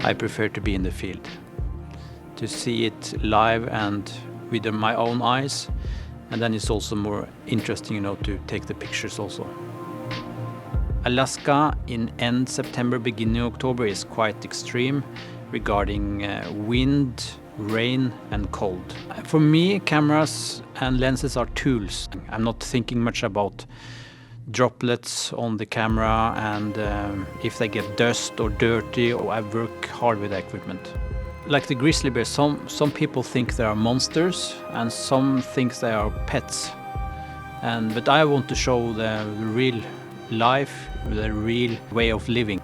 I prefer to be in the field, to see it live and with my own eyes, and then it's also more interesting, to take the pictures also. Alaska in end September, beginning October is quite extreme regarding wind, rain and cold. For me, cameras and lenses are tools. I'm not thinking much about droplets on the camera and if they get dust or dirty, or I work hard with the equipment. Like the grizzly bears, some people think they are monsters and some think they are pets. But I want to show the real life, the real way of living.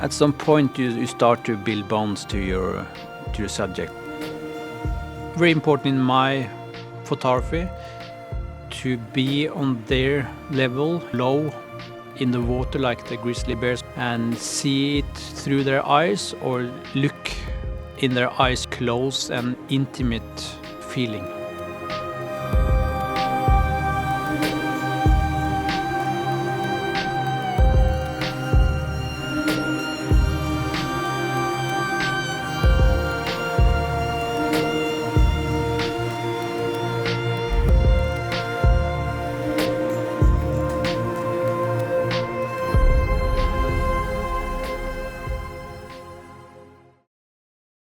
At some point you start to build bonds to your subject. Very important in my photography to be on their level, low in the water like the grizzly bears, and see it through their eyes or look in their eyes, close and intimate feeling.